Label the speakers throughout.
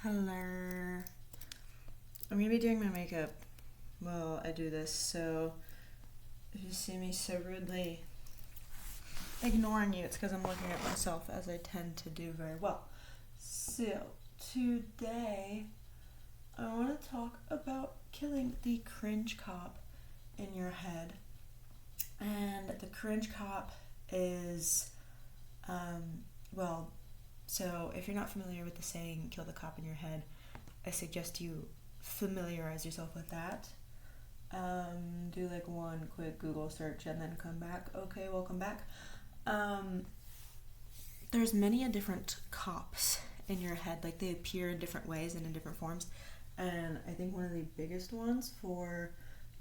Speaker 1: Hello. I'm gonna be doing my makeup while I do this, so if you see me so rudely ignoring you, it's because I'm looking at myself, as I tend to do very well. So, today I want to talk about killing the cringe cop in your head. And the cringe cop is, so if you're not familiar with the saying, kill the cop in your head, I suggest you familiarize yourself with that. Do like one quick Google search and then come back. Okay, welcome back. There's many a different cops in your head, like they appear in different ways and in different forms. And I think one of the biggest ones for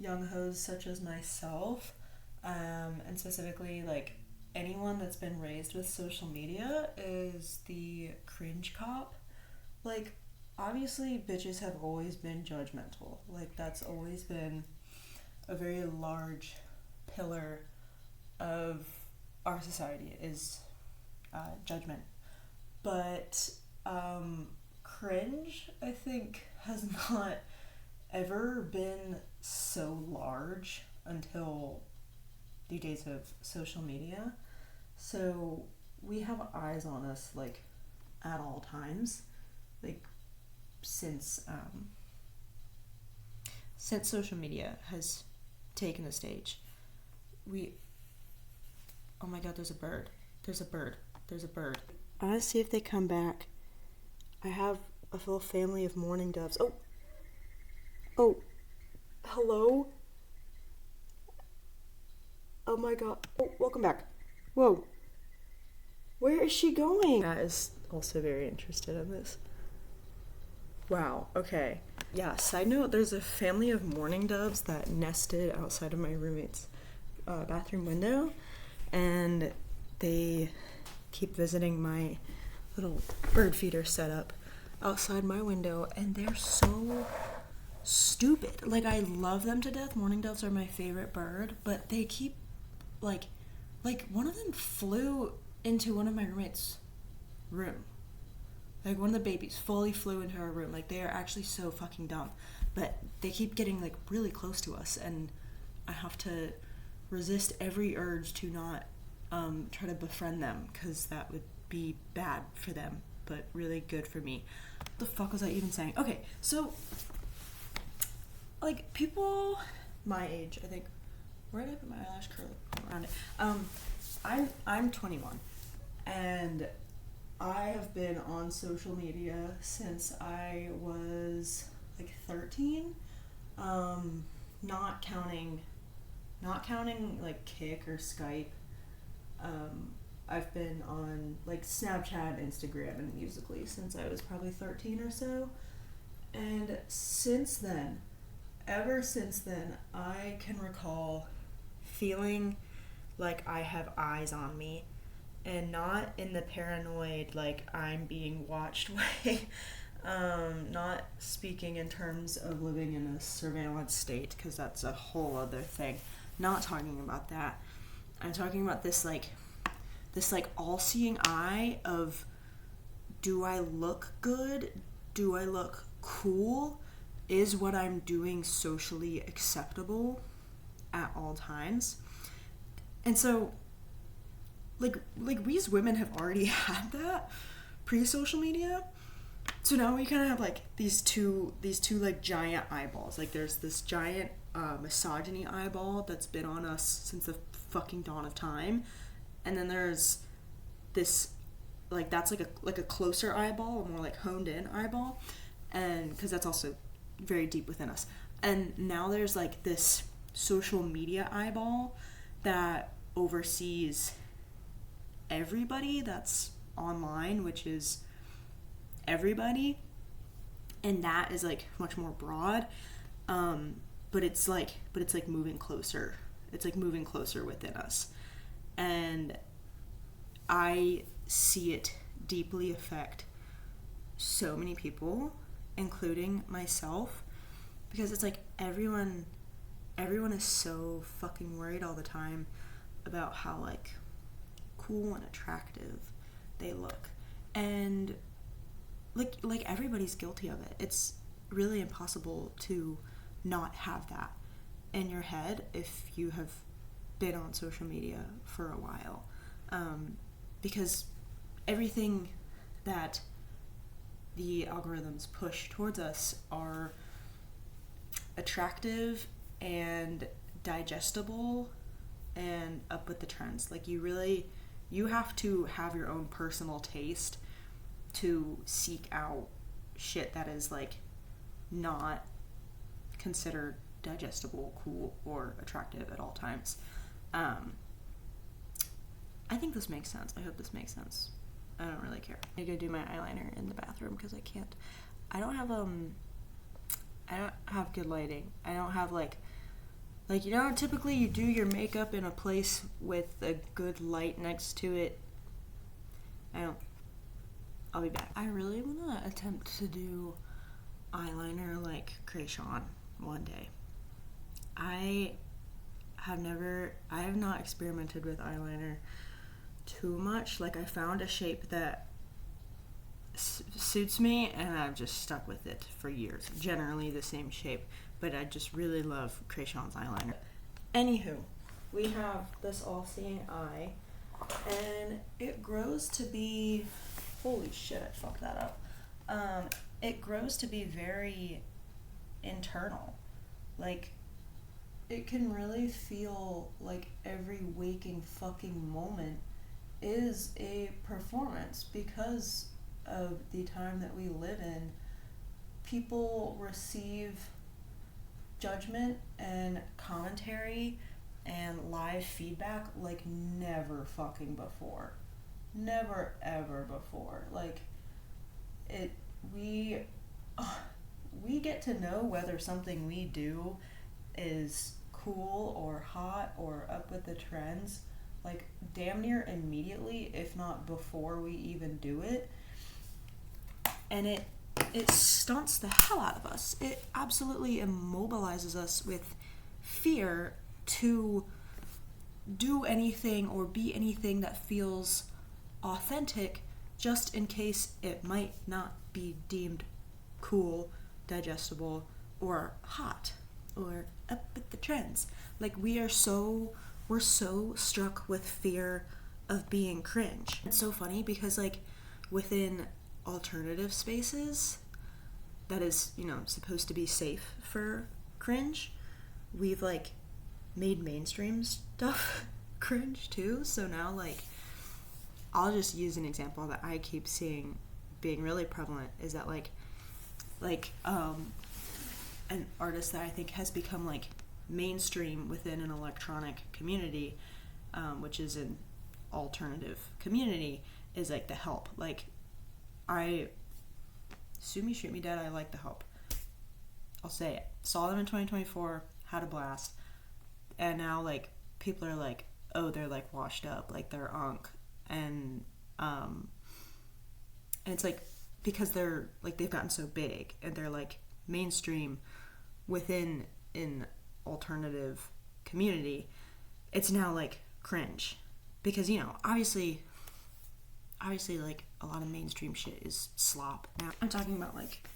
Speaker 1: young hoes such as myself, and specifically like anyone that's been raised with social media, is the cringe cop. Like, obviously bitches have always been judgmental. Like, that's always been a very large pillar of our society is judgment. But cringe, I think, has not ever been so large until the days of social media. So we have eyes on us like at all times, like since social media has taken the stage. Oh my god, there's a bird. I want to see if they come back. I have a little family of mourning doves. Oh, hello? Oh my god. Oh, welcome back. Whoa. Where is she going? That is also very interested in this. Wow, okay. Yeah, side note, there's a family of mourning doves that nested outside of my roommate's bathroom window, and they keep visiting my little bird feeder setup outside my window, and they're so stupid. Like, I love them to death. Mourning doves are my favorite bird, but they keep, like one of them flew into one of my roommate's room. Like, one of the babies fully flew into our room. Like, they are actually so fucking dumb. But they keep getting, like, really close to us, and I have to resist every urge to not try to befriend them, because that would be bad for them, but really good for me. What the fuck was I even saying? Okay, so, like, people my age, I think, where did I put my eyelash curl around it? I'm 21, and I have been on social media since I was like 13, not counting like Kik or Skype. I've been on like Snapchat, Instagram, and Musical.ly since I was probably 13 or so, and ever since then, I can recall feeling like I have eyes on me, and not in the paranoid, like I'm being watched way. Not speaking in terms of living in a surveillance state, because that's a whole other thing. Not talking about that. I'm talking about this all-seeing eye of, do I look good? Do I look cool? Is what I'm doing socially acceptable at all times? And so, like we as women have already had that pre-social media. So now we kind of have like these two like giant eyeballs. Like, there's this giant misogyny eyeball that's been on us since the fucking dawn of time, and then there's this, like, that's like a closer eyeball, a more like honed in eyeball, and because that's also very deep within us. And now there's like this social media eyeball that oversees everybody that's online, which is everybody, and that is like much more broad, but it's like moving closer. It's like moving closer within us, and I see it deeply affect so many people, including myself, because it's like everyone is so fucking worried all the time about how like cool and attractive they look. And like everybody's guilty of it. It's really impossible to not have that in your head if you have been on social media for a while, because everything that the algorithms push towards us are attractive and digestible and up with the trends. Like you have to have your own personal taste to seek out shit that is like not considered digestible, cool, or attractive at all times. I think this makes sense. I hope this makes sense. I don't really care. I go do my eyeliner in the bathroom because I don't have good lighting. I don't have like typically you do your makeup in a place with a good light next to it. I'll be back. I really want to attempt to do eyeliner like Krayshawn one day. I have not experimented with eyeliner too much. Like, I found a shape that suits me and I've just stuck with it for years. Generally the same shape, but I just really love Krayshawn's eyeliner. Anywho, we have this all-seeing eye, and it grows to be, holy shit, I fucked that up. It grows to be very internal. Like, it can really feel like every waking fucking moment is a performance because of the time that we live in. People receive judgment and commentary and live feedback like never fucking before. Never ever before. Like, we get to know whether something we do is cool or hot or up with the trends, like damn near immediately, if not before we even do it. And it stunts the hell out of us. It absolutely immobilizes us with fear to do anything or be anything that feels authentic, just in case it might not be deemed cool, digestible, or hot, or up with the trends. Like, we're so struck with fear of being cringe. It's so funny because, like, within alternative spaces that is, supposed to be safe for cringe, we've like made mainstream stuff cringe too. So now, like, I'll just use an example that I keep seeing being really prevalent is that like an artist that I think has become like mainstream within an electronic community, which is an alternative community, is like The Help. Like, sue me, shoot me dead, I like The Help. I'll say it. Saw them in 2024, had a blast, and now like people are like, oh, they're like washed up, like they're unk, and it's like because they're like they've gotten so big and they're like mainstream within an alternative community, it's now like cringe because obviously like a lot of mainstream shit is slop. Now I'm talking about like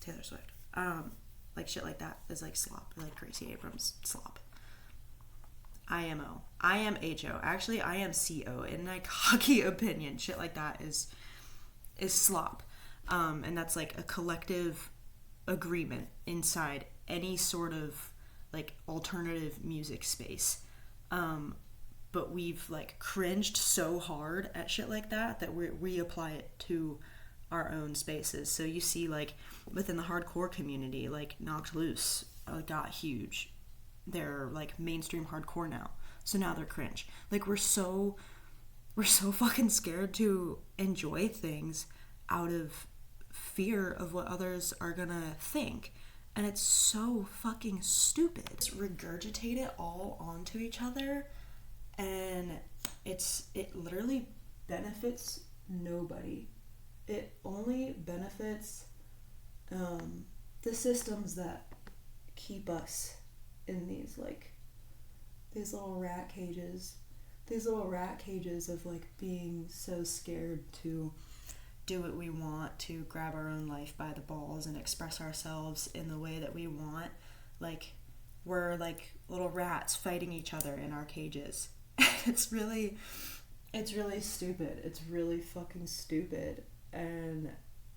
Speaker 1: Taylor Swift, like shit like that is like slop, like Gracie Abrams slop. I am HO. Actually, I am CO. In my cocky opinion, shit like that is slop, and that's like a collective agreement inside any sort of like alternative music space. But we've like cringed so hard at shit like that we apply it to our own spaces. So you see like within the hardcore community, like Knocked Loose got huge. They're like mainstream hardcore now. So now they're cringe. Like we're so fucking scared to enjoy things out of fear of what others are gonna think. And it's so fucking stupid. Just regurgitate it all onto each other, and it literally benefits nobody. It only benefits the systems that keep us in these little rat cages of like being so scared to do what we want, to grab our own life by the balls and express ourselves in the way that we want. Like, we're like little rats fighting each other in our cages. It's really stupid. It's really fucking stupid. And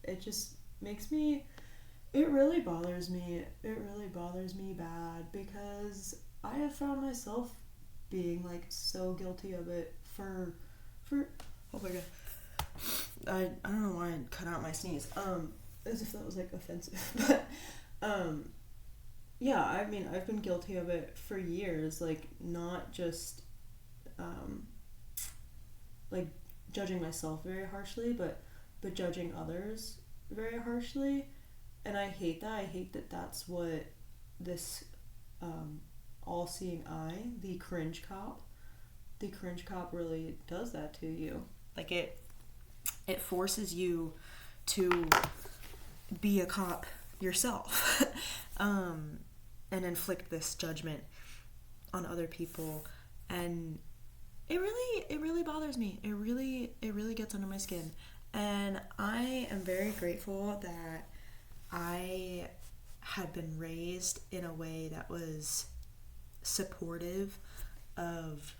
Speaker 1: it just makes me, it really bothers me. It really bothers me bad, because I have found myself being like so guilty of it for oh my god. I don't know why I cut out my sneeze. As if that was like offensive. But yeah, I mean, I've been guilty of it for years, like not just like judging myself very harshly, but judging others very harshly. And I hate that. I hate that that's what this all-seeing eye, the cringe cop really does that to you. Like, it forces you to be a cop yourself. And inflict this judgment on other people, and it really bothers me. It really gets under my skin. And I am very grateful that I had been raised in a way that was supportive of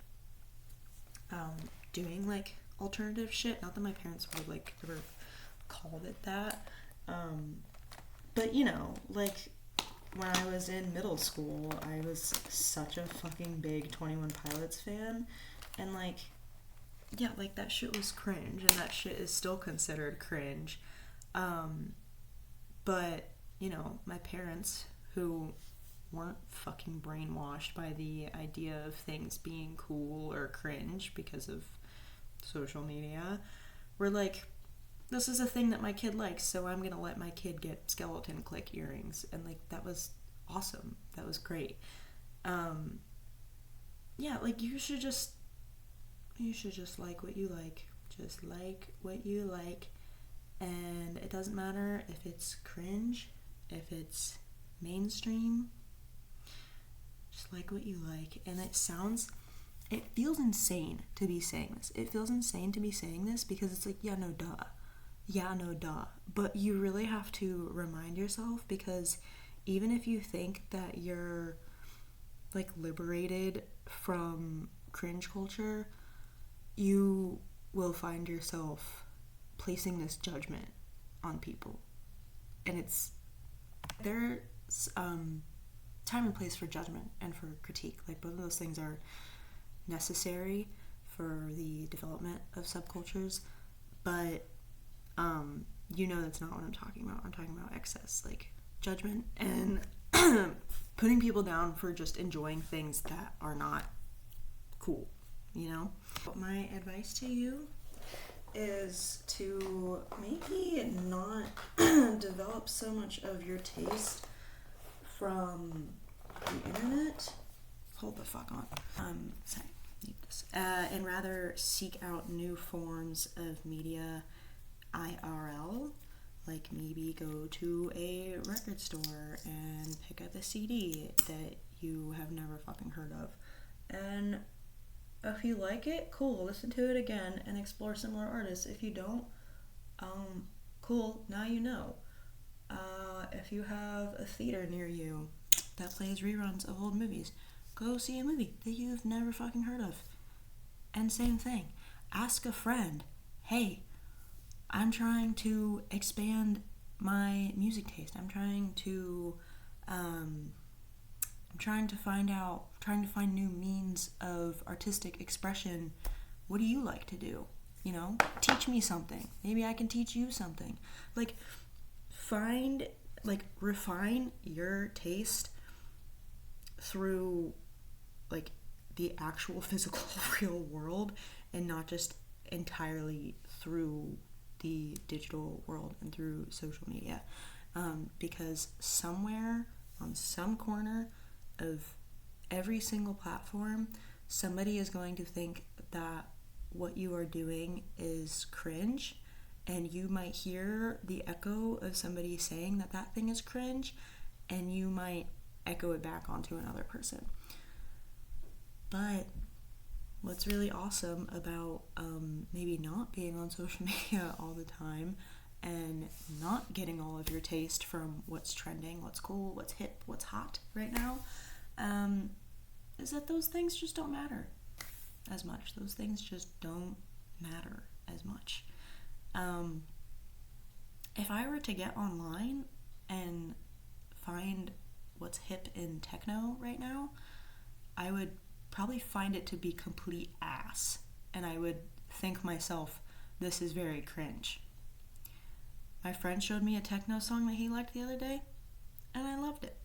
Speaker 1: doing like alternative shit. Not that my parents would like ever called it that, but you know, like when I was in middle school, I was such a fucking big 21 Pilots fan, and like, yeah, like that shit was cringe, and that shit is still considered cringe. But you know, my parents, who weren't fucking brainwashed by the idea of things being cool or cringe because of social media, were like, this is a thing that my kid likes, so I'm gonna let my kid get skeleton click earrings. And like, that was awesome. That was great. Yeah, like you should just like what you like. Just like what you like. And it doesn't matter if it's cringe, if it's mainstream. Just like what you like. And it feels insane to be saying this. It feels insane to be saying this because it's like, yeah, no duh. But you really have to remind yourself, because even if you think that you're like liberated from cringe culture, you will find yourself placing this judgment on people. And there's time and place for judgment and for critique. Like, both of those things are necessary for the development of subcultures. But you know that's not what I'm talking about. I'm talking about excess, like judgment and putting people down for just enjoying things that are not cool, you know? My advice to you is to maybe not develop so much of your taste from the internet. Hold the fuck on. Sorry, need this. And rather seek out new forms of media IRL. Like, maybe go to a record store and pick up a CD that you have never fucking heard of. And if you like it, cool, listen to it again and explore similar artists. If you don't, cool, now you know. If you have a theater near you that plays reruns of old movies, go see a movie that you've never fucking heard of. And same thing, ask a friend, hey, I'm trying to expand my music taste. I'm trying to find new means of artistic expression. What do you like to do? You know, teach me something. Maybe I can teach you something. Like, refine your taste through like the actual physical real world, and not just entirely through the digital world and through social media, because somewhere on some corner of every single platform, somebody is going to think that what you are doing is cringe, and you might hear the echo of somebody saying that thing is cringe, and you might echo it back onto another person. But what's really awesome about maybe not being on social media all the time and not getting all of your taste from what's trending, what's cool, what's hip, what's hot right now, is that those things just don't matter as much. Those things just don't matter as much. If I were to get online and find what's hip in techno right now, I would probably find it to be complete ass. And I would think myself, this is very cringe. My friend showed me a techno song that he liked the other day, and I loved it.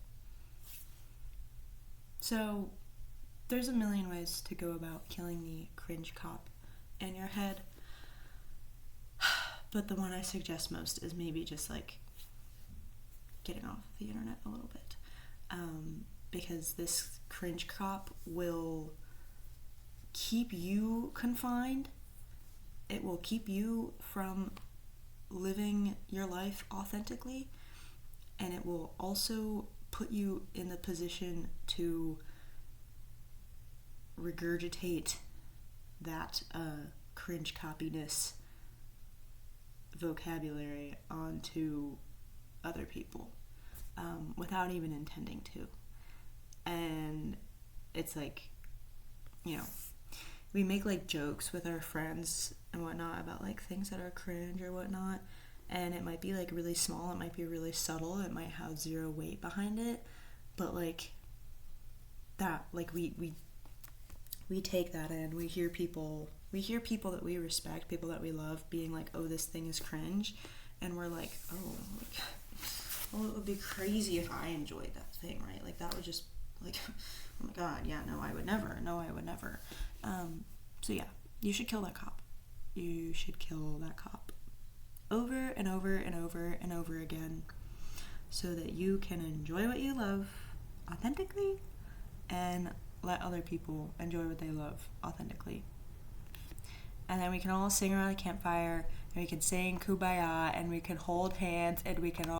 Speaker 1: So, there's a million ways to go about killing the cringe cop in your head. But the one I suggest most is maybe just like getting off the internet a little bit. Because this cringe cop will keep you confined. It will keep you from living your life authentically. And it will also put you in the position to regurgitate that cringe copiness vocabulary onto other people without even intending to. And it's like, you know, we make like jokes with our friends and whatnot about like things that are cringe or whatnot, and it might be like really small, it might be really subtle, it might have zero weight behind it, but like that, like we take that in. We hear people that we respect, people that we love being like, oh, this thing is cringe, and we're like, oh, like, well, it would be crazy if I enjoyed that thing, right? Like that would just like, oh my god, yeah, no, I would never. So yeah, you should kill that cop. You should kill that cop over and over and over and over again, so that you can enjoy what you love authentically and let other people enjoy what they love authentically. And then we can all sing around a campfire, and we can sing Kumbaya, and we can hold hands, and we can all